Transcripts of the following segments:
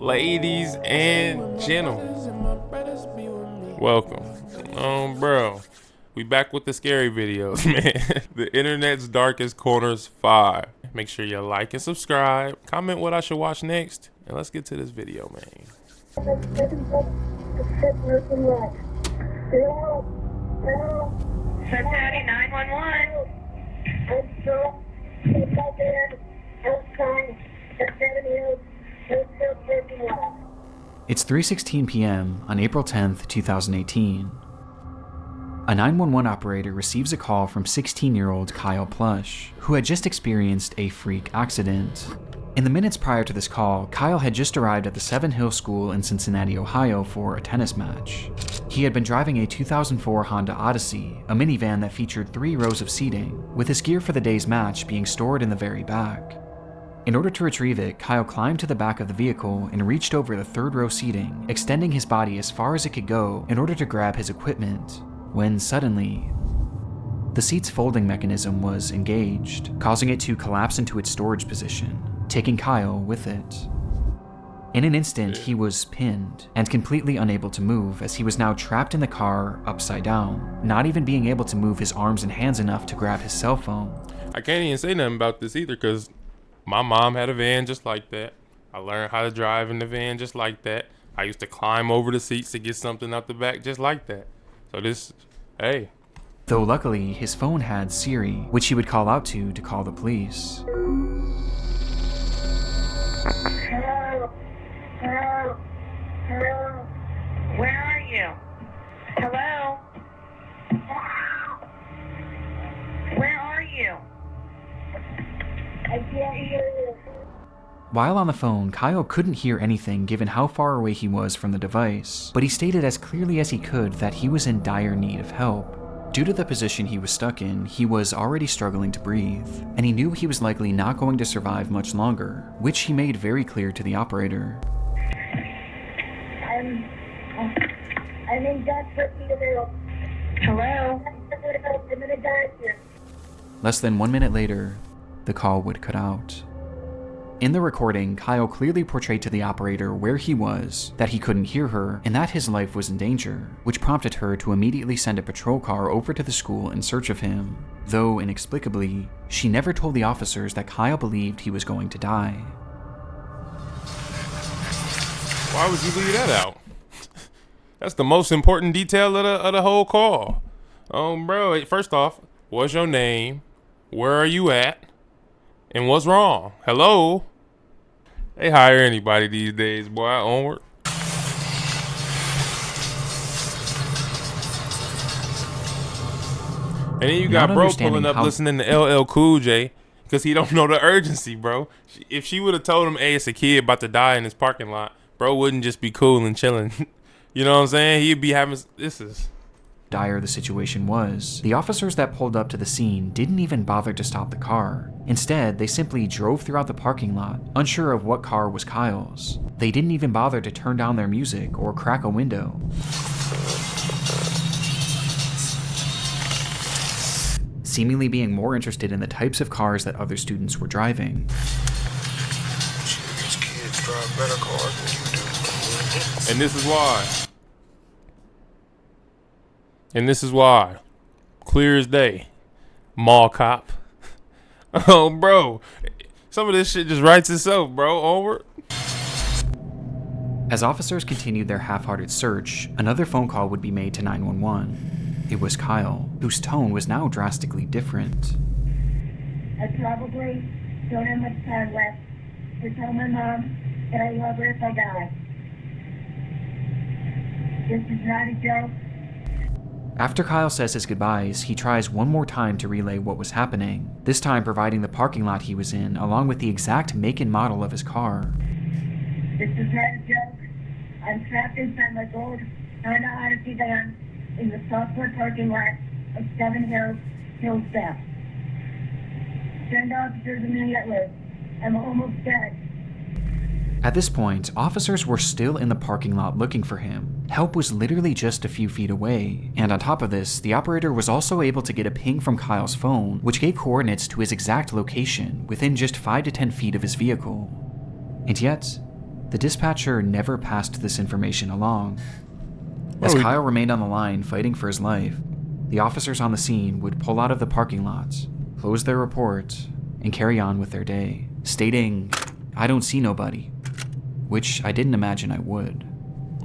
Ladies and gentlemen, welcome. Bro, we back with the scary videos, man. The internet's darkest corners 5. Make sure you like and subscribe, comment what I should watch next, and let's get to this video, man. Cincinnati 911. It's 3:16 p.m. on April 10th, 2018. A 911 operator receives a call from 16-year-old Kyle Plush, who had just experienced a freak accident. In the minutes prior to this call, Kyle had just arrived at the Seven Hill School in Cincinnati, Ohio for a tennis match. He had been driving a 2004 Honda Odyssey, a minivan that featured 3 rows of seating, with his gear for the day's match being stored in the very back. In order to retrieve it, Kyle climbed to the back of the vehicle and reached over the 3rd row seating, extending his body as far as it could go in order to grab his equipment, when suddenly, the seat's folding mechanism was engaged, causing it to collapse into its storage position, taking Kyle with it. In an instant, he was pinned and completely unable to move, as he was now trapped in the car upside down, not even being able to move his arms and hands enough to grab his cell phone. I can't even say nothing about this either, because my mom had a van just like that. I learned how to drive in the van just like that. I used to climb over the seats to get something out the back just like that. So this, hey. Though luckily, his phone had Siri, which he would call out to call the police. Hello? Hello? Hello? Where are you? Hello? Where are you? I can't hear you. While on the phone, Kyle couldn't hear anything given how far away he was from the device, but he stated as clearly as he could that he was in dire need of help. Due to the position he was stuck in, he was already struggling to breathe, and he knew he was likely not going to survive much longer, which he made very clear to the operator. I'm in desperate need of help. Hello? I'm gonna die here. Less than 1 minute later, the call would cut out. In the recording, Kyle clearly portrayed to the operator where he was, that he couldn't hear her, and that his life was in danger, which prompted her to immediately send a patrol car over to the school in search of him, though inexplicably, she never told the officers that Kyle believed he was going to die. Why would you leave that out? That's the most important detail of the whole call. Bro, first off, what's your name? Where are you at? And what's wrong? Hello? They hire anybody these days, boy. Onward. And then you got bro pulling up listening to LL Cool J because he don't know the urgency, bro. If she would have told him, hey, it's a kid about to die in this parking lot, bro wouldn't just be cool and chilling. You know what I'm saying? He'd be having, this is dire the situation was, the officers that pulled up to the scene didn't even bother to stop the car. Instead, they simply drove throughout the parking lot, unsure of what car was Kyle's. They didn't even bother to turn down their music or crack a window. Seemingly being more interested in the types of cars that other students were driving. These kids drive better cars than you do. And this is why. And this is why. Clear as day. Mall cop. Oh, bro. Some of this shit just writes itself, bro. Over. As officers continued their half-hearted search, another phone call would be made to 911. It was Kyle, whose tone was now drastically different. I probably don't have much time left to tell my mom that I love her if I die. This is not a joke. After Kyle says his goodbyes, he tries one more time to relay what was happening, this time providing the parking lot he was in along with the exact make and model of his car. This is not a joke. I'm trapped inside my gold Honda Odyssey van in the software parking lot of Seven Hills South. Send officers immediately. I'm almost dead. At this point, officers were still in the parking lot looking for him. Help was literally just a few feet away, and on top of this, the operator was also able to get a ping from Kyle's phone, which gave coordinates to his exact location within just 5 to 10 feet of his vehicle. And yet, The dispatcher never passed this information along. As Kyle remained on the line fighting for his life, the officers on the scene would pull out of the parking lot, close their report, and carry on with their day, stating, "I don't see nobody," which I didn't imagine I would.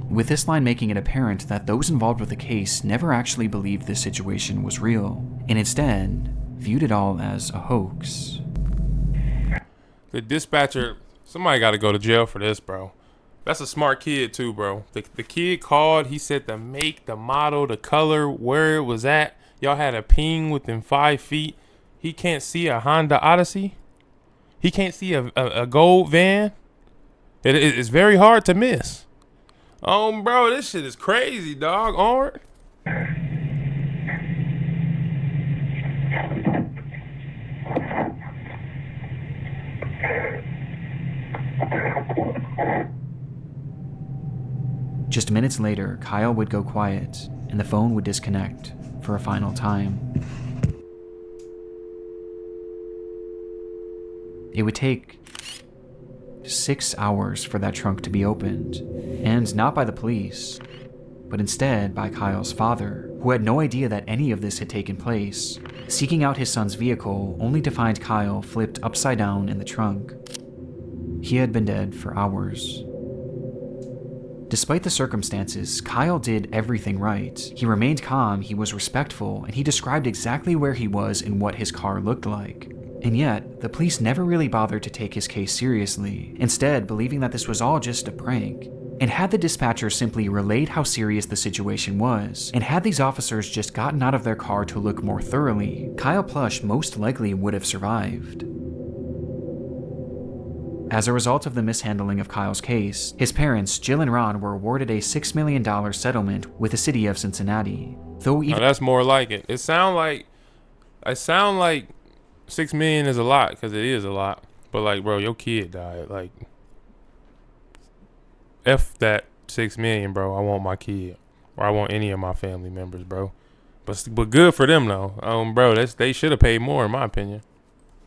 With this line making it apparent that those involved with the case never actually believed this situation was real, and instead viewed it all as a hoax. The dispatcher, somebody got to go to jail for this, bro. That's a smart kid too, bro. The kid called. He said the make, the model, the color, where it was at. Y'all had a ping within 5 feet. He can't see a Honda Odyssey. He can't see a gold van. It's very hard to miss. Bro, this shit is crazy, dog. Onward. Just minutes later, Kyle would go quiet, and the phone would disconnect for a final time. It would take 6 hours for that trunk to be opened, and not by the police, but instead by Kyle's father, who had no idea that any of this had taken place, seeking out his son's vehicle only to find Kyle flipped upside down in the trunk. He had been dead for hours. Despite the circumstances, Kyle did everything right. He remained calm, he was respectful, and he described exactly where he was and what his car looked like. And yet, the police never really bothered to take his case seriously, instead believing that this was all just a prank. And had the dispatcher simply relayed how serious the situation was, and had these officers just gotten out of their car to look more thoroughly, Kyle Plush most likely would have survived. As a result of the mishandling of Kyle's case, his parents, Jill and Ron, were awarded a $6 million settlement with the city of Cincinnati. Though even that's more like it. It sound like $6 million is a lot, because it is a lot. But like, bro, your kid died. Like, F that $6 million, bro. I want my kid, or I want any of my family members, bro. But good for them though. Bro, they should have paid more, in my opinion.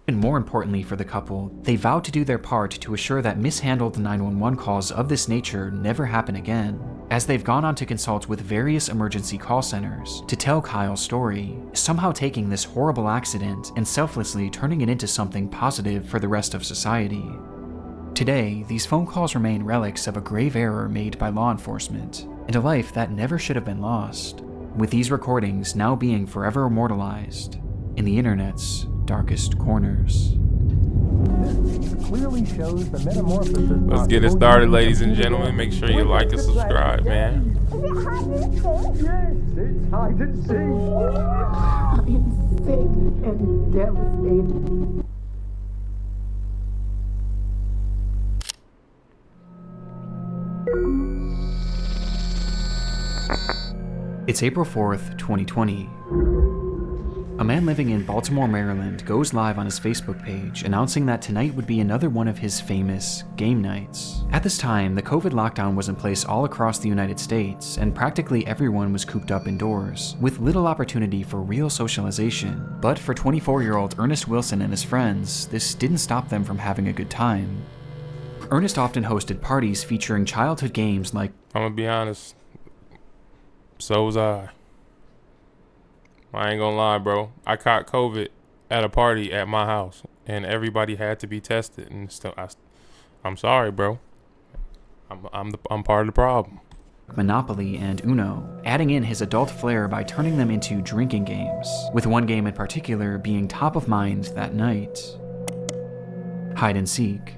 And more importantly for the couple, they vowed to do their part to assure that mishandled 911 calls of this nature never happen again, as they've gone on to consult with various emergency call centers to tell Kyle's story, somehow taking this horrible accident and selflessly turning it into something positive for the rest of society. Today, these phone calls remain relics of a grave error made by law enforcement, and a life that never should have been lost, with these recordings now being forever immortalized in the internet's darkest corners. Clearly shows the metamorphosis. Let's get it started, ladies and gentlemen. Make sure you like and subscribe, man. Yes, it's hide and seek. I am sick and devastated. It's April 4th, 2020. A man living in Baltimore, Maryland goes live on his Facebook page announcing that tonight would be another one of his famous game nights. At this time, the COVID lockdown was in place all across the United States, and practically everyone was cooped up indoors, with little opportunity for real socialization. But for 24-year-old Ernest Wilson and his friends, this didn't stop them from having a good time. Ernest often hosted parties featuring childhood games like, I'm gonna be honest, so was I. I ain't gonna lie, bro. I caught COVID at a party at my house, and everybody had to be tested. And still, I'm sorry, bro. I'm part of the problem. Monopoly and Uno, adding in his adult flair by turning them into drinking games, with one game in particular being top of mind that night: hide and seek.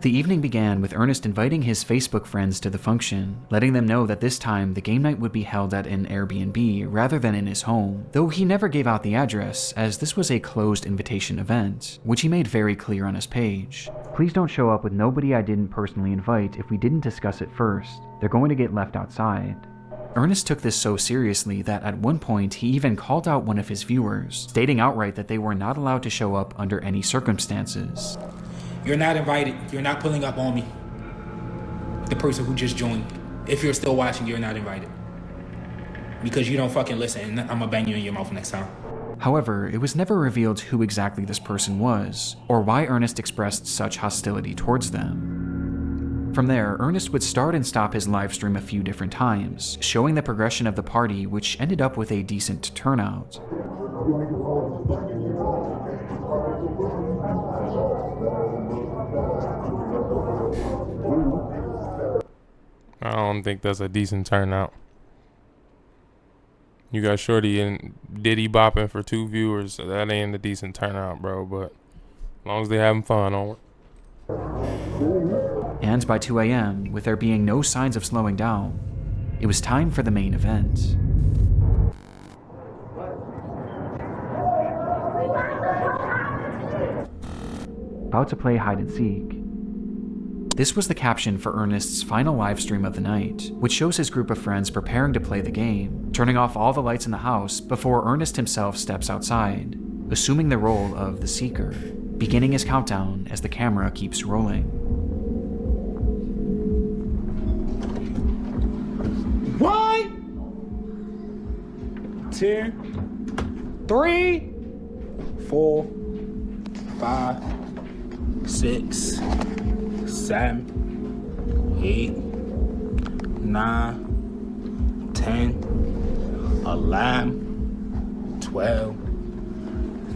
The evening began with Ernest inviting his Facebook friends to the function, letting them know that this time the game night would be held at an Airbnb rather than in his home, though he never gave out the address, as this was a closed invitation event, which he made very clear on his page. Please don't show up with nobody I didn't personally invite if we didn't discuss it first. They're going to get left outside. Ernest took this so seriously that at one point he even called out one of his viewers, stating outright that they were not allowed to show up under any circumstances. You're not invited. You're not pulling up on me. The person who just joined. If you're still watching, you're not invited. Because you don't fucking listen, and I'm gonna bang you in your mouth next time. However, it was never revealed who exactly this person was, or why Ernest expressed such hostility towards them. From there, Ernest would start and stop his live stream a few different times, showing the progression of the party, which ended up with a decent turnout. I don't think that's a decent turnout. You got Shorty and Diddy bopping for 2 viewers. So that ain't a decent turnout, bro. But as long as they having fun, onward. And by 2 a.m., with there being no signs of slowing down, it was time for the main event. About to play hide and seek. This was the caption for Ernest's final live stream of the night, which shows his group of friends preparing to play the game, turning off all the lights in the house before Ernest himself steps outside, assuming the role of the Seeker, beginning his countdown as the camera keeps rolling. 1, 2, 3, 4, 5, 6, 7, 8, 9, 10, 11, 12,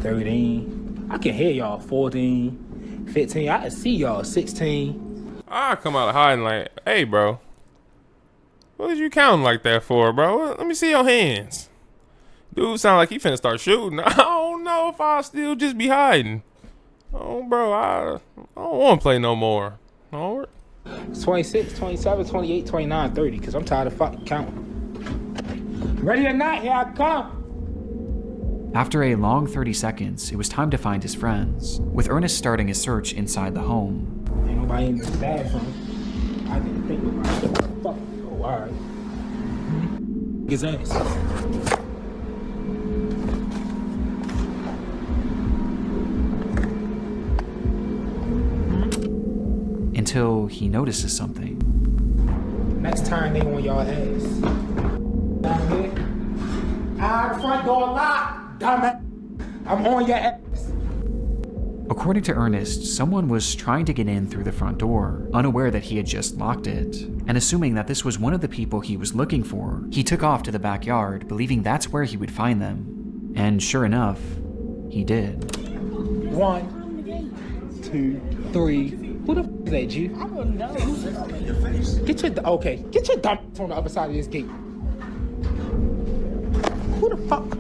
13. I can hear y'all. 14, 15. I can see y'all. 16. I come out of hiding like, hey, bro. What did you counting like that for, bro? Let me see your hands. Dude sound like he finna start shooting. I don't know if I'll still just be hiding. Oh, bro, I don't want to play no more. Onward. 26, 27, 28, 29, 30. Because I'm tired of fucking counting. Ready or not, here I come. After a long 30 seconds, it was time to find his friends, with Ernest starting his search inside the home. Ain't nobody in this bathroom. I didn't think about it. Fuck. Oh, alright. His ass. Until he notices something. Next time they on y'all ass. Down here. The front door locked. Damn it. I'm on your ass. According to Ernest, someone was trying to get in through the front door, unaware that he had just locked it. And assuming that this was one of the people he was looking for, he took off to the backyard, believing that's where he would find them. And sure enough, he did. 1, 2, 3. Who the f is that, you? I don't know. Get your dumb on the other side of this gate. Who the fuck?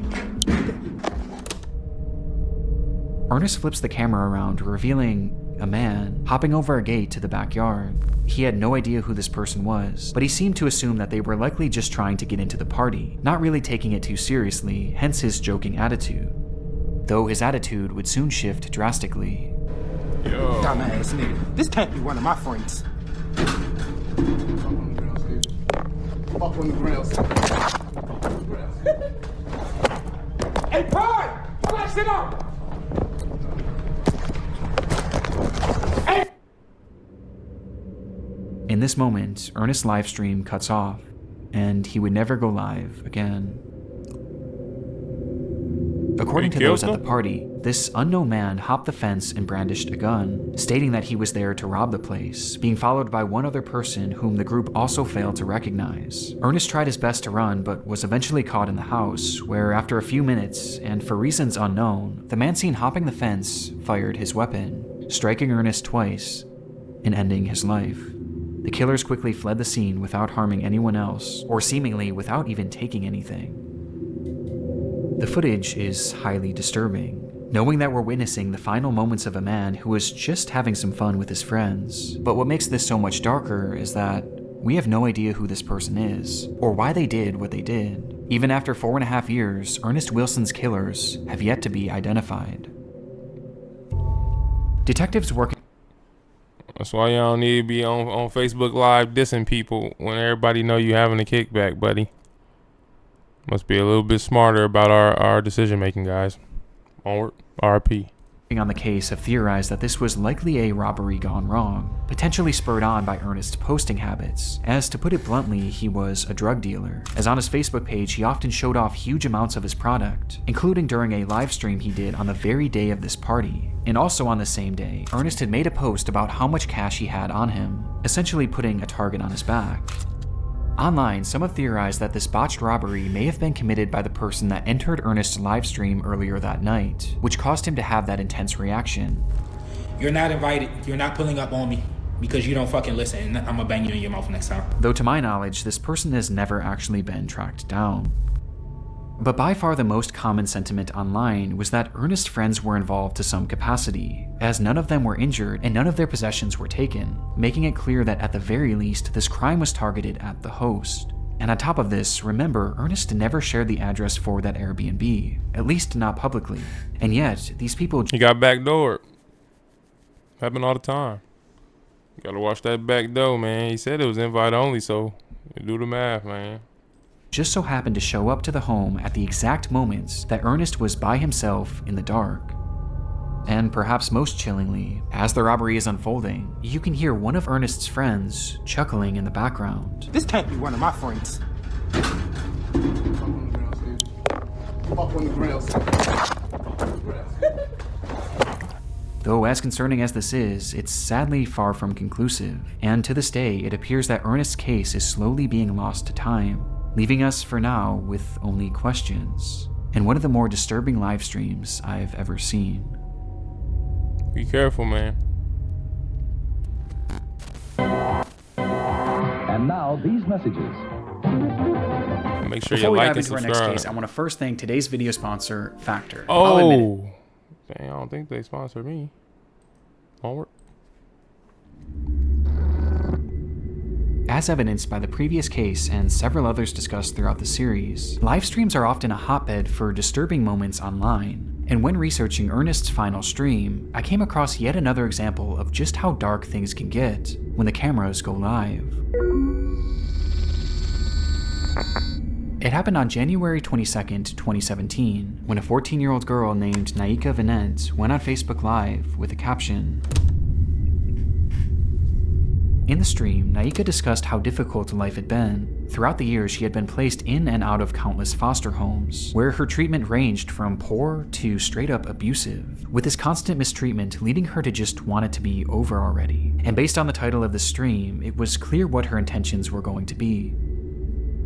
Ernest flips the camera around, revealing a man hopping over a gate to the backyard. He had no idea who this person was, but he seemed to assume that they were likely just trying to get into the party, not really taking it too seriously, hence his joking attitude. Though his attitude would soon shift drastically. Yo. Dumbass nigga. This can't be one of my friends. Fuck on the ground. Hey, Pride! Pull that shit up! Hey! In this moment, Ernest's live stream cuts off, and he would never go live again. According to those at the party, this unknown man hopped the fence and brandished a gun, stating that he was there to rob the place, being followed by one other person whom the group also failed to recognize. Ernest tried his best to run, but was eventually caught in the house, where after a few minutes, and for reasons unknown, the man seen hopping the fence fired his weapon, striking Ernest twice and ending his life. The killers quickly fled the scene without harming anyone else, or seemingly without even taking anything. The footage is highly disturbing, knowing that we're witnessing the final moments of a man who was just having some fun with his friends. But what makes this so much darker is that we have no idea who this person is, or why they did what they did. Even after 4.5 years, Ernest Wilson's killers have yet to be identified. Detectives working. That's why y'all don't need to be on Facebook Live dissing people when everybody know you having a kickback, buddy. Must be a little bit smarter about our decision making, guys. Onward. RP. on the case have theorized that this was likely a robbery gone wrong, potentially spurred on by Ernest's posting habits, as to put it bluntly, he was a drug dealer, as on his Facebook page he often showed off huge amounts of his product, including during a live stream he did on the very day of this party. And also on the same day, Ernest had made a post about how much cash he had on him, essentially putting a target on his back. Online, some have theorized that this botched robbery may have been committed by the person that entered Ernest's livestream earlier that night, which caused him to have that intense reaction. You're not invited. You're not pulling up on me because you don't fucking listen, and I'm gonna bang you in your mouth next time. Though to my knowledge, this person has never actually been tracked down. But by far the most common sentiment online was that Ernest's friends were involved to some capacity, as none of them were injured and none of their possessions were taken, making it clear that at the very least this crime was targeted at the host. And on top of this, remember, Ernest never shared the address for that Airbnb, at least not publicly. And yet, these people— He got backdoored. Happen all the time. You gotta watch that back door, man. He said it was invite only, so do the math, man. just so happened to show up to the home at the exact moments that Ernest was by himself in the dark. And perhaps most chillingly, as the robbery is unfolding, you can hear one of Ernest's friends chuckling in the background. This can't be one of my friends. Though as concerning as this is, it's sadly far from conclusive, and to this day it appears that Ernest's case is slowly being lost to time, leaving us for now with only questions, and one of the more disturbing live streams I've ever seen. Be careful, man. And now these messages. Make sure Before you we like dive and into our next subscribe. case, I want to first thank today's video sponsor, Factor. Oh, dang, I don't think they sponsored me. Onward. As evidenced by the previous case and several others discussed throughout the series, live streams are often a hotbed for disturbing moments online. And when researching Ernest's final stream, I came across yet another example of just how dark things can get when the cameras go live. It happened on January 22nd, 2017, when a 14-year-old girl named Naika Vinette went on Facebook Live with a caption. In the stream, Naika discussed how difficult life had been. Throughout the years, she had been placed in and out of countless foster homes, where her treatment ranged from poor to straight-up abusive, with this constant mistreatment leading her to just want it to be over already. And based on the title of the stream, it was clear what her intentions were going to be.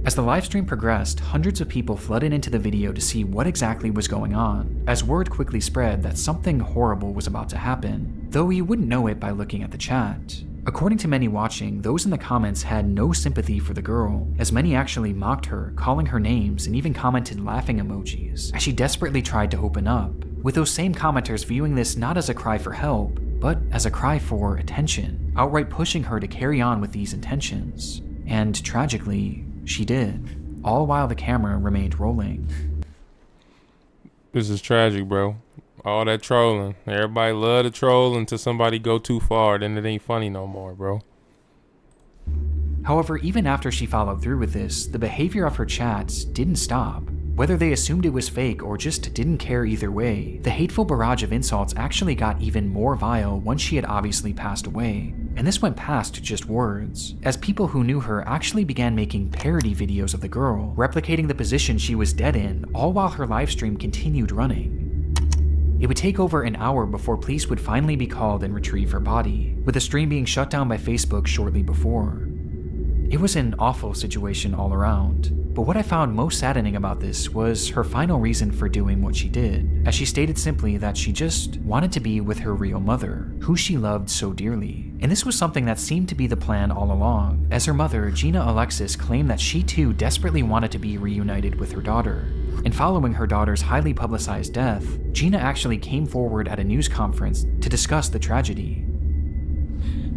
As the livestream progressed, hundreds of people flooded into the video to see what exactly was going on, as word quickly spread that something horrible was about to happen, though you wouldn't know it by looking at the chat. According to many watching, those in the comments had no sympathy for the girl, as many actually mocked her, calling her names and even commented laughing emojis, as she desperately tried to open up, with those same commenters viewing this not as a cry for help, but as a cry for attention, outright pushing her to carry on with these intentions. And tragically, she did, all while the camera remained rolling. This is tragic, bro. All that trolling. Everybody love to troll until somebody go too far, then it ain't funny no more, bro. However, even after she followed through with this, the behavior of her chats didn't stop. Whether they assumed it was fake or just didn't care either way, the hateful barrage of insults actually got even more vile once she had obviously passed away. And this went past just words, as people who knew her actually began making parody videos of the girl, replicating the position she was dead in, all while her livestream continued running. It would take over an hour before police would finally be called and retrieve her body, with the stream being shut down by Facebook shortly before. It was an awful situation all around, but what I found most saddening about this was her final reason for doing what she did, as she stated simply that she just wanted to be with her real mother, who she loved so dearly. And this was something that seemed to be the plan all along, as her mother, Gina Alexis, claimed that she too desperately wanted to be reunited with her daughter. And following her daughter's highly publicized death, Gina actually came forward at a news conference to discuss the tragedy.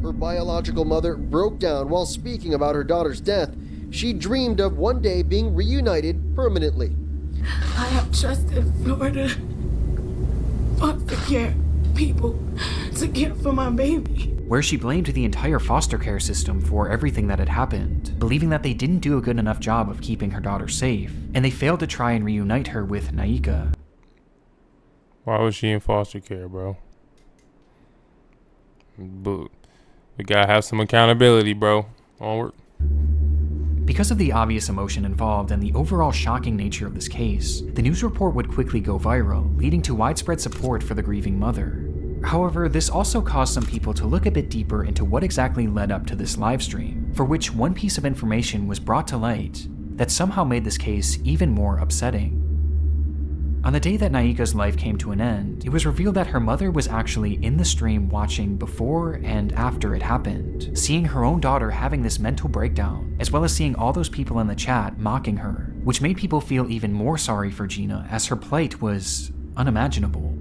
Her biological mother broke down while speaking about her daughter's death. She dreamed of one day being reunited permanently. I have trusted Florida foster care people to care for my baby. Where she blamed the entire foster care system for everything that had happened, believing that they didn't do a good enough job of keeping her daughter safe, and they failed to try and reunite her with Naika. Why was she in foster care, bro? But we gotta have some accountability, bro. Onward. Because of the obvious emotion involved and the overall shocking nature of this case, the news report would quickly go viral, leading to widespread support for the grieving mother. However, this also caused some people to look a bit deeper into what exactly led up to this livestream, for which one piece of information was brought to light that somehow made this case even more upsetting. On the day that Naika's life came to an end, it was revealed that her mother was actually in the stream watching before and after it happened, seeing her own daughter having this mental breakdown, as well as seeing all those people in the chat mocking her, which made people feel even more sorry for Gina as her plight was unimaginable.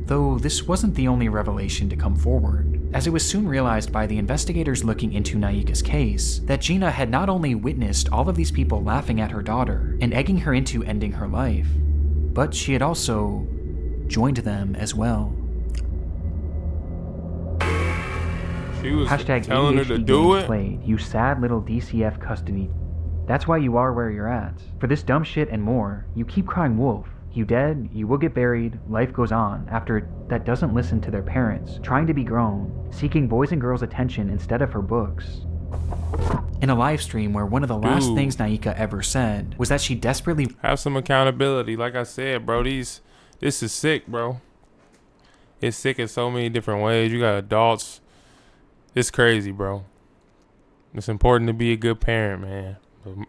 Though this wasn't the only revelation to come forward, as it was soon realized by the investigators looking into Naika's case that Gina had not only witnessed all of these people laughing at her daughter and egging her into ending her life, but she had also joined them as well. She was Hashtag telling her to ADHD do games it. played, you sad little DCF custody. That's why you are where you're at. For this dumb shit and more, you keep crying wolf. You dead, you will get buried, life goes on after that doesn't listen to their parents, trying to be grown, seeking boys and girls' attention instead of her books. In a live stream where one of the last things Naika ever said was that she desperately have some accountability. Like I said, bro, this is sick, bro. It's sick in so many different ways. You got adults. It's crazy, bro. It's important to be a good parent, man.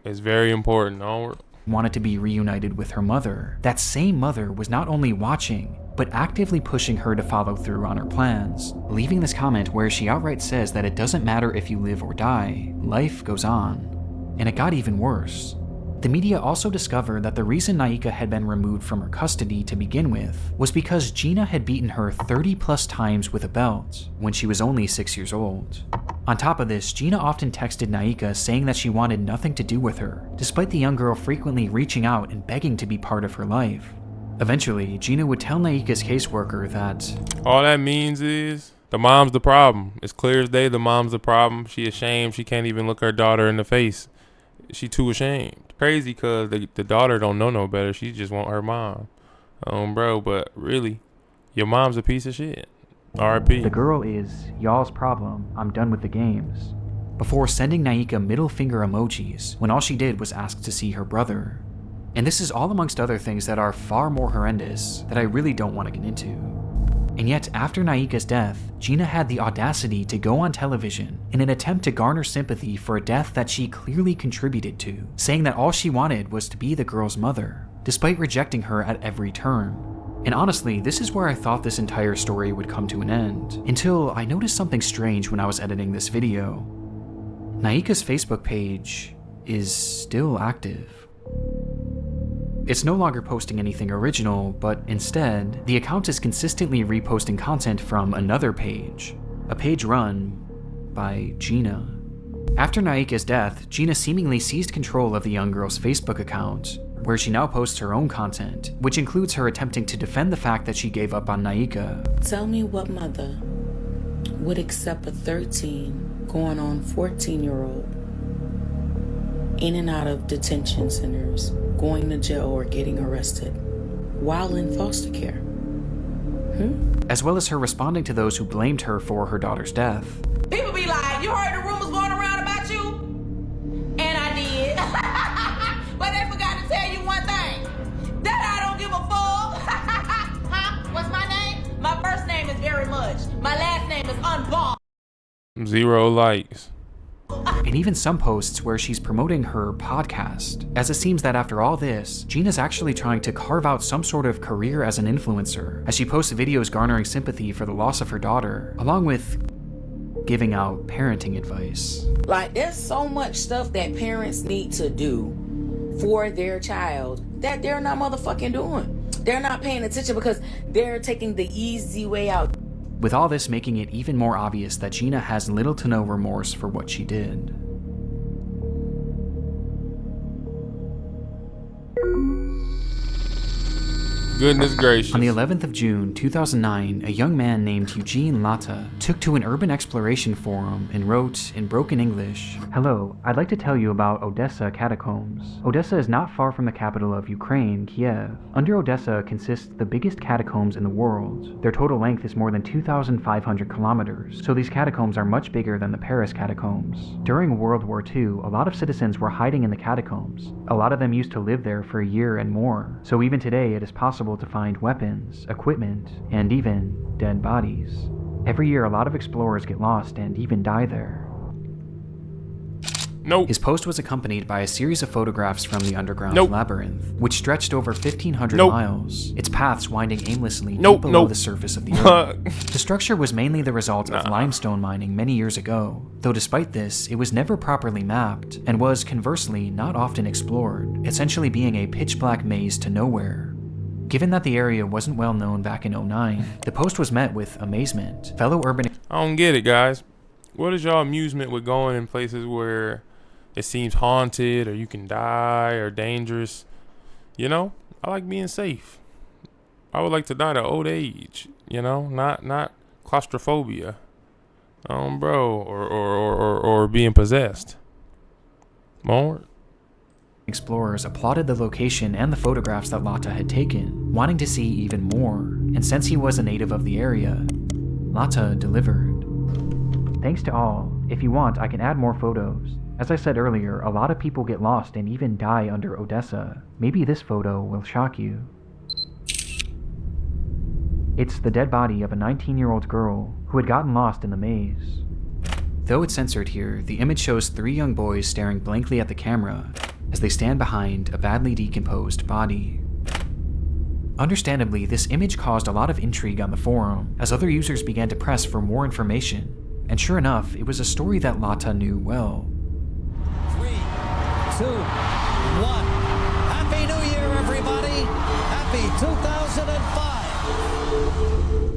It's very important. Onward. Wanted to be reunited with her mother. That same mother was not only watching, but actively pushing her to follow through on her plans, leaving this comment where she outright says that it doesn't matter if you live or die, life goes on. And it got even worse. The media also discovered that the reason Naika had been removed from her custody to begin with was because Gina had beaten her 30 plus times with a belt when she was only 6 years old. On top of this, Gina often texted Naika saying that she wanted nothing to do with her, despite the young girl frequently reaching out and begging to be part of her life. Eventually, Gina would tell Naika's caseworker that all that means is the mom's the problem. It's clear as day the mom's the problem. She ashamed. She can't even look her daughter in the face. She too ashamed. Crazy because the daughter don't know no better. She just want her mom. Bro, but really, your mom's a piece of shit. R.I.P. The girl is y'all's problem. I'm done with the games. Before sending Naika middle finger emojis when all she did was ask to see her brother. And this is all amongst other things that are far more horrendous that I really don't want to get into. And yet, after Naika's death, Gina had the audacity to go on television in an attempt to garner sympathy for a death that she clearly contributed to, saying that all she wanted was to be the girl's mother, despite rejecting her at every turn. And honestly, this is where I thought this entire story would come to an end, until I noticed something strange when I was editing this video. Naika's Facebook page is still active. It's no longer posting anything original, but instead, the account is consistently reposting content from another page, a page run by Gina. After Naika's death, Gina seemingly seized control of the young girl's Facebook account, where she now posts her own content, which includes her attempting to defend the fact that she gave up on Naika. Tell me what mother would accept a 13 going on 14-year-old in and out of detention centers, going to jail or getting arrested while in foster care. As well as her responding to those who blamed her for her daughter's death. People be like, you heard the rumors going around about you? And I did. But they forgot to tell you one thing. That I don't give a fuck. Huh? What's my name? My first name is Very Much. My last name is Unball. 0 likes. And even some posts where she's promoting her podcast, as it seems that after all this, Gina's actually trying to carve out some sort of career as an influencer, as she posts videos garnering sympathy for the loss of her daughter, along with giving out parenting advice. Like, there's so much stuff that parents need to do for their child that they're not motherfucking doing. They're not paying attention because they're taking the easy way out. With all this making it even more obvious that Gina has little to no remorse for what she did. Goodness gracious. On the 11th of June, 2009, a young man named Eugene Latta took to an urban exploration forum and wrote, in broken English, "Hello, I'd like to tell you about Odessa catacombs. Odessa is not far from the capital of Ukraine, Kiev. Under Odessa consists the biggest catacombs in the world. Their total length is more than 2,500 kilometers, so these catacombs are much bigger than the Paris catacombs. During World War II, a lot of citizens were hiding in the catacombs. A lot of them used to live there for a year and more, so even today it is possible to find weapons, equipment, and even dead bodies. Every year a lot of explorers get lost and even die there." Nope. His post was accompanied by a series of photographs from the underground Nope. labyrinth, which stretched over 1,500 Nope. miles, its paths winding aimlessly Nope, deep below nope. the surface of the earth. The structure was mainly the result of limestone mining many years ago, though despite this, it was never properly mapped, and was, conversely, not often explored, essentially being a pitch-black maze to nowhere. Given that the area wasn't well known back in 2009, the post was met with amazement. Fellow urban... I don't get it, guys. What is y'all amusement with going in places where it seems haunted or you can die or dangerous? You know, I like being safe. I would like to die at old age, you know, not claustrophobia. Bro, or being possessed. More. Explorers applauded the location and the photographs that Latta had taken, wanting to see even more, and since he was a native of the area, Latta delivered. "Thanks to all. If you want, I can add more photos. As I said earlier, a lot of people get lost and even die under Odessa. Maybe this photo will shock you. It's the dead body of a 19-year-old girl who had gotten lost in the maze." Though it's censored here, the image shows 3 young boys staring blankly at the camera as they stand behind a badly decomposed body. Understandably, this image caused a lot of intrigue on the forum, as other users began to press for more information, and sure enough, it was a story that Latta knew well. 3, 2, 1. Happy New Year, everybody! Happy 2005!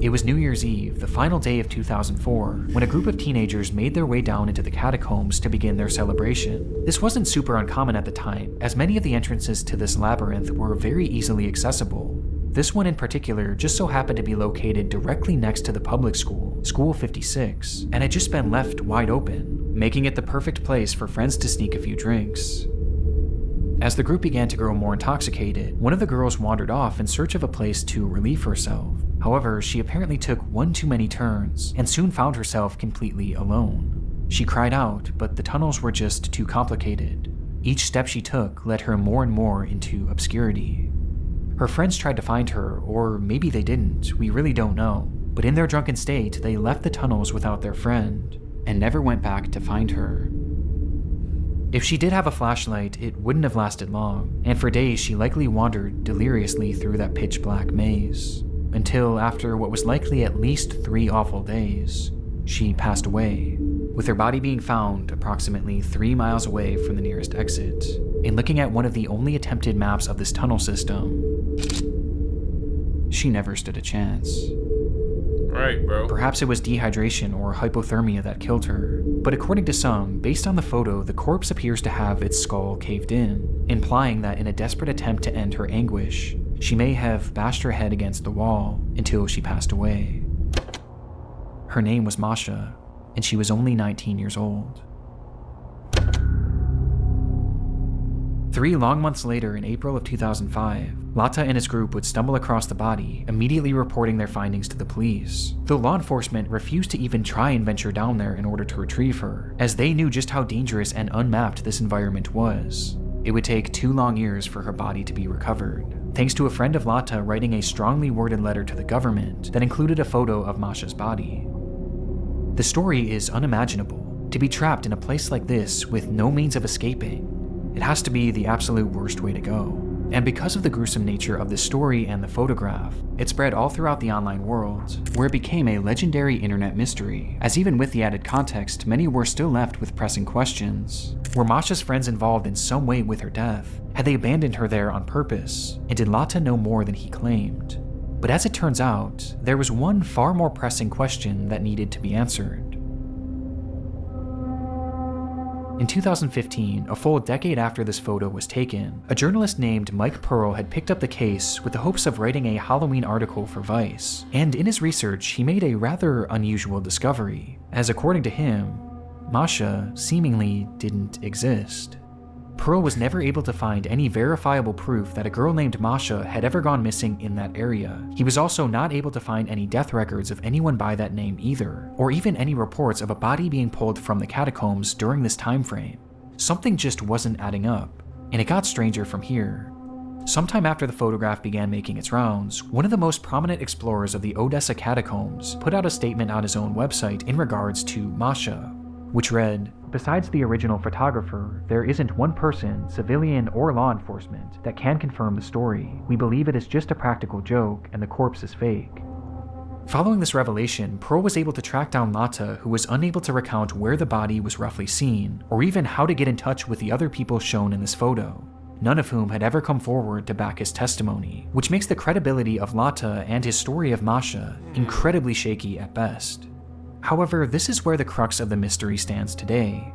It was New Year's Eve, the final day of 2004, when a group of teenagers made their way down into the catacombs to begin their celebration. This wasn't super uncommon at the time, as many of the entrances to this labyrinth were very easily accessible. This one in particular just so happened to be located directly next to the public school, School 56, and had just been left wide open, making it the perfect place for friends to sneak a few drinks. As the group began to grow more intoxicated, one of the girls wandered off in search of a place to relieve herself. However, she apparently took one too many turns and soon found herself completely alone. She cried out, but the tunnels were just too complicated. Each step she took led her more and more into obscurity. Her friends tried to find her, or maybe they didn't, we really don't know. But in their drunken state, they left the tunnels without their friend and never went back to find her. If she did have a flashlight, it wouldn't have lasted long, and for days she likely wandered deliriously through that pitch-black maze, until after what was likely at least 3 awful days, she passed away, with her body being found approximately 3 miles away from the nearest exit. In looking at one of the only attempted maps of this tunnel system, she never stood a chance. Right, bro. Perhaps it was dehydration or hypothermia that killed her, but according to some, based on the photo, the corpse appears to have its skull caved in, implying that in a desperate attempt to end her anguish, she may have bashed her head against the wall until she passed away. Her name was Masha, and she was only 19 years old. 3 long months later, in April of 2005, Latta and his group would stumble across the body, immediately reporting their findings to the police, though law enforcement refused to even try and venture down there in order to retrieve her, as they knew just how dangerous and unmapped this environment was. It would take 2 long years for her body to be recovered, thanks to a friend of Latta writing a strongly worded letter to the government that included a photo of Masha's body. The story is unimaginable. To be trapped in a place like this with no means of escaping, it has to be the absolute worst way to go. And because of the gruesome nature of this story and the photograph, it spread all throughout the online world, where it became a legendary internet mystery, as even with the added context, many were still left with pressing questions. Were Masha's friends involved in some way with her death? Had they abandoned her there on purpose? And did Latta know more than he claimed? But as it turns out, there was one far more pressing question that needed to be answered. In 2015, a full decade after this photo was taken, a journalist named Mike Pearl had picked up the case with the hopes of writing a Halloween article for Vice. And in his research, he made a rather unusual discovery, as according to him, Masha seemingly didn't exist. Pearl was never able to find any verifiable proof that a girl named Masha had ever gone missing in that area. He was also not able to find any death records of anyone by that name either, or even any reports of a body being pulled from the catacombs during this time frame. Something just wasn't adding up, and it got stranger from here. Sometime after the photograph began making its rounds, one of the most prominent explorers of the Odessa catacombs put out a statement on his own website in regards to Masha, which read, "Besides the original photographer, there isn't one person, civilian or law enforcement, that can confirm the story. We believe it is just a practical joke and the corpse is fake." Following this revelation, Pearl was able to track down Lata, who was unable to recount where the body was roughly seen, or even how to get in touch with the other people shown in this photo, none of whom had ever come forward to back his testimony, which makes the credibility of Lata and his story of Masha incredibly shaky at best. However, this is where the crux of the mystery stands today.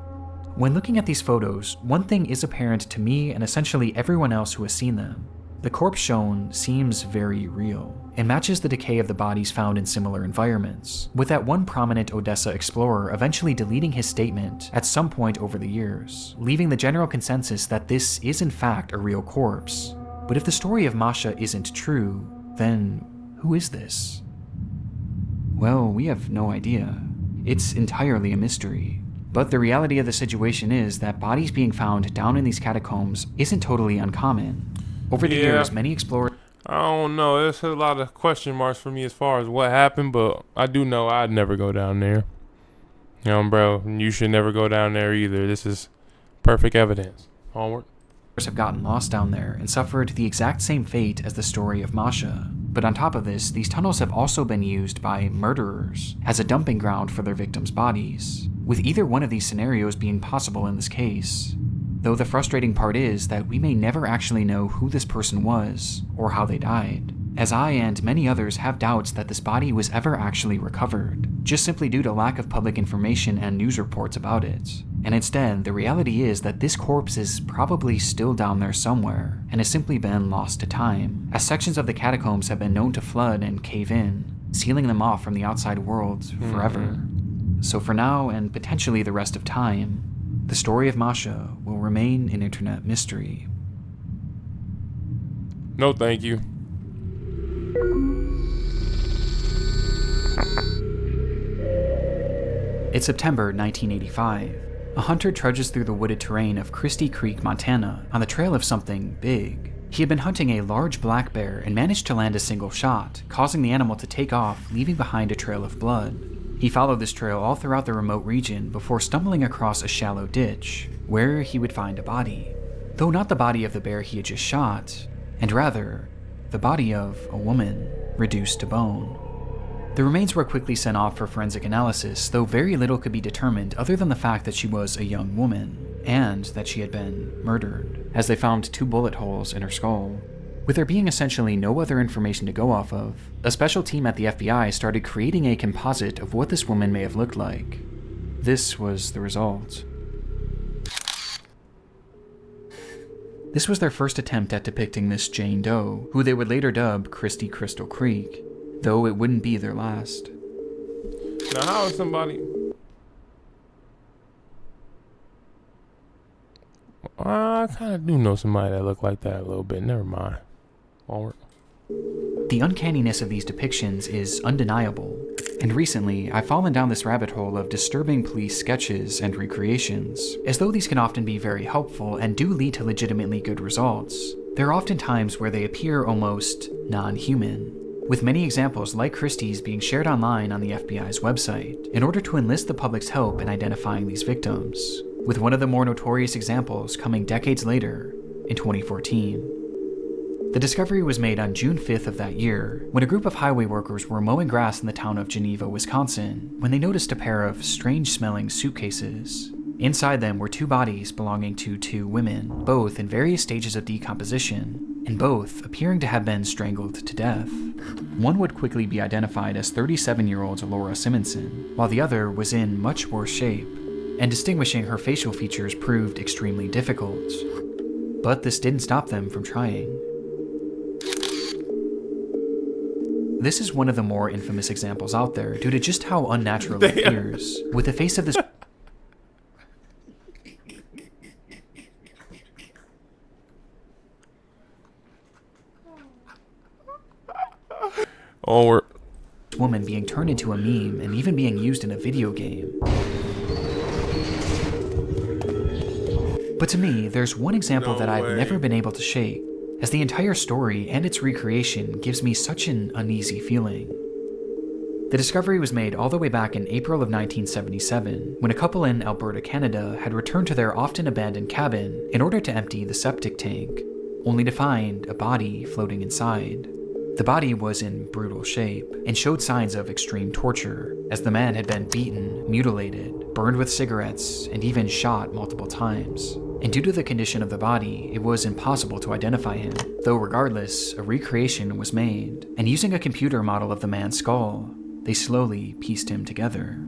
When looking at these photos, one thing is apparent to me and essentially everyone else who has seen them. The corpse shown seems very real. It matches the decay of the bodies found in similar environments, with that one prominent Odessa explorer eventually deleting his statement at some point over the years, leaving the general consensus that this is in fact a real corpse. But if the story of Masha isn't true, then who is this? Well, we have no idea. It's entirely a mystery. But the reality of the situation is that bodies being found down in these catacombs isn't totally uncommon. Over the years, many explorers... I don't know. There's a lot of question marks for me as far as what happened, but I do know I'd never go down there. You know, bro, you should never go down there either. This is perfect evidence. Onward. Have gotten lost down there and suffered the exact same fate as the story of Masha. But on top of this, these tunnels have also been used by murderers as a dumping ground for their victims' bodies, with either one of these scenarios being possible in this case. Though the frustrating part is that we may never actually know who this person was or how they died, as I and many others have doubts that this body was ever actually recovered, just simply due to lack of public information and news reports about it. And instead, the reality is that this corpse is probably still down there somewhere, and has simply been lost to time, as sections of the catacombs have been known to flood and cave in, sealing them off from the outside world forever. So for now, and potentially the rest of time, the story of Masha will remain an internet mystery. No thank you. It's September 1985. A hunter trudges through the wooded terrain of Christie Creek, Montana, on the trail of something big. He had been hunting a large black bear and managed to land a single shot, causing the animal to take off, leaving behind a trail of blood. He followed this trail all throughout the remote region before stumbling across a shallow ditch, where he would find a body. Though not the body of the bear he had just shot, and rather, the body of a woman, reduced to bone. The remains were quickly sent off for forensic analysis, though very little could be determined other than the fact that she was a young woman, and that she had been murdered, as they found 2 bullet holes in her skull. With there being essentially no other information to go off of, a special team at the FBI started creating a composite of what this woman may have looked like. This was the result. This was their first attempt at depicting Miss Jane Doe, who they would later dub Christie Crystal Creek, though it wouldn't be their last. Now, how is somebody... I kind of do know somebody that looked like that a little bit. Never mind. Onward. The uncanniness of these depictions is undeniable, and recently I've fallen down this rabbit hole of disturbing police sketches and recreations. As though these can often be very helpful and do lead to legitimately good results, there are often times where they appear almost non-human, with many examples like Christie's being shared online on the FBI's website in order to enlist the public's help in identifying these victims, with one of the more notorious examples coming decades later in 2014. The discovery was made on June 5th of that year, when a group of highway workers were mowing grass in the town of Geneva, Wisconsin, when they noticed a pair of strange-smelling suitcases. Inside them were 2 bodies belonging to 2 women, both in various stages of decomposition, and both appearing to have been strangled to death. One would quickly be identified as 37-year-old Laura Simonson, while the other was in much worse shape. and distinguishing her facial features proved extremely difficult. But this didn't stop them from trying. This is one of the more infamous examples out there due to just how unnatural it appears. With the face of this woman being turned into a meme and even being used in a video game. But to me, there's one example that I've never been able to shake, as the entire story and its recreation gives me such an uneasy feeling. The discovery was made all the way back in April of 1977, when a couple in Alberta, Canada had returned to their often abandoned cabin in order to empty the septic tank, only to find a body floating inside. The body was in brutal shape and showed signs of extreme torture, as the man had been beaten, mutilated, burned with cigarettes, and even shot multiple times. And due to the condition of the body, it was impossible to identify him, though regardless, a recreation was made, and using a computer model of the man's skull, they slowly pieced him together.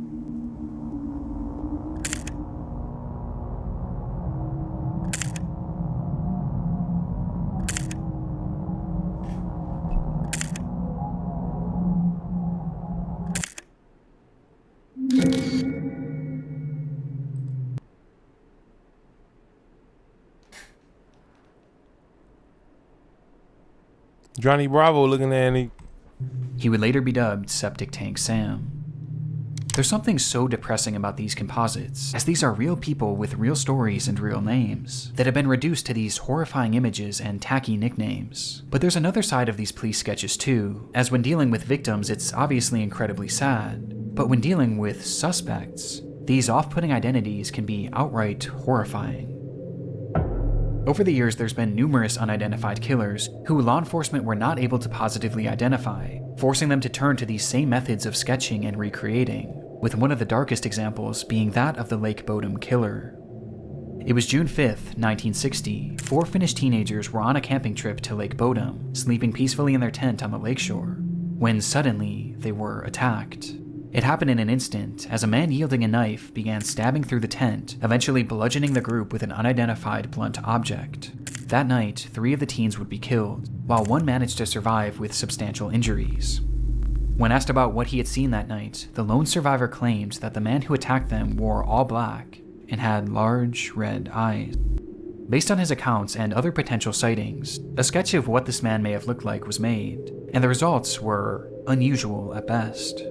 Johnny Bravo looking at me. He would later be dubbed Septic Tank Sam. There's something so depressing about these composites, as these are real people with real stories and real names, that have been reduced to these horrifying images and tacky nicknames. But there's another side of these police sketches too, as when dealing with victims it's obviously incredibly sad, but when dealing with suspects, these off-putting identities can be outright horrifying. Over the years, there's been numerous unidentified killers who law enforcement were not able to positively identify, forcing them to turn to these same methods of sketching and recreating, with one of the darkest examples being that of the Lake Bodom killer. It was June 5th, 1960. 4 Finnish teenagers were on a camping trip to Lake Bodom, sleeping peacefully in their tent on the lakeshore, when suddenly they were attacked. It happened in an instant, as a man wielding a knife began stabbing through the tent, eventually bludgeoning the group with an unidentified blunt object. That night, 3 of the teens would be killed, while 1 managed to survive with substantial injuries. When asked about what he had seen that night, the lone survivor claimed that the man who attacked them wore all black and had large red eyes. Based on his accounts and other potential sightings, a sketch of what this man may have looked like was made, and the results were unusual at best.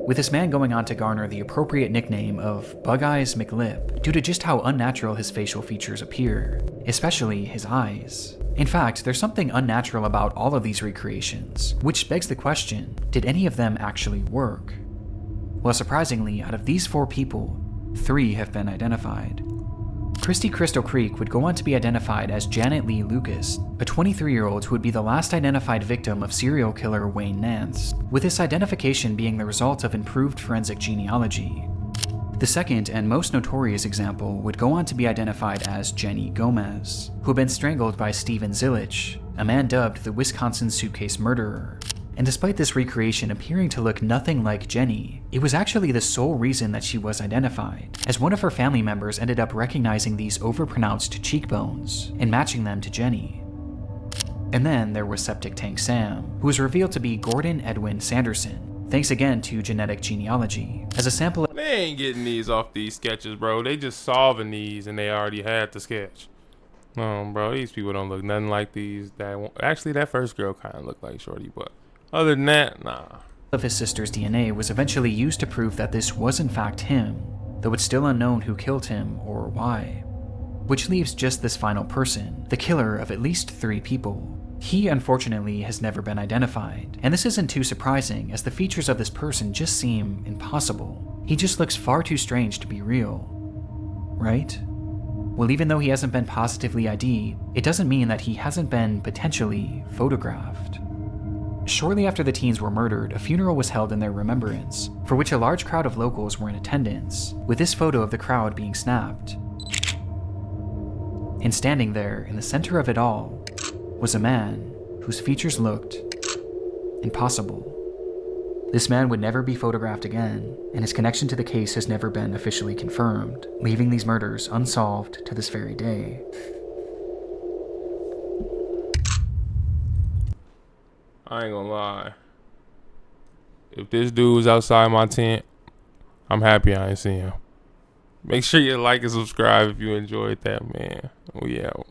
With this man going on to garner the appropriate nickname of Bug Eyes McLip due to just how unnatural his facial features appear, especially his eyes. In fact, there's something unnatural about all of these recreations, which begs the question, did any of them actually work? Well, surprisingly, out of these 4 people, 3 have been identified. Christy Crystal Creek would go on to be identified as Janet Lee Lucas, a 23-year-old who would be the last identified victim of serial killer Wayne Nance, with this identification being the result of improved forensic genealogy. The second and most notorious example would go on to be identified as Jenny Gomez, who had been strangled by Steven Zilich, a man dubbed the Wisconsin Suitcase Murderer. And despite this recreation appearing to look nothing like Jenny, it was actually the sole reason that she was identified, as one of her family members ended up recognizing these overpronounced cheekbones and matching them to Jenny. And then there was Septic Tank Sam, who was revealed to be Gordon Edwin Sanderson, thanks again to genetic genealogy, as a sample of— They ain't getting these off these sketches, bro. They just solving these and they already had the sketch. Bro, these people don't look nothing like these. Actually, that first girl kind of looked like Shorty, but other than that, nah. Of his sister's DNA was eventually used to prove that this was in fact him, though it's still unknown who killed him or why. Which leaves just this final person, the killer of at least 3 people. He, unfortunately, has never been identified, and this isn't too surprising as the features of this person just seem impossible. He just looks far too strange to be real. Right? Well, even though he hasn't been positively ID'd, it doesn't mean that he hasn't been potentially photographed. Shortly after the teens were murdered, a funeral was held in their remembrance, for which a large crowd of locals were in attendance, with this photo of the crowd being snapped. And standing there, in the center of it all, was a man whose features looked impossible. This man would never be photographed again, and his connection to the case has never been officially confirmed, leaving these murders unsolved to this very day. I ain't gonna lie. If this dude was outside my tent, I'm happy I ain't seen him. Make sure you like and subscribe if you enjoyed that, man. We out.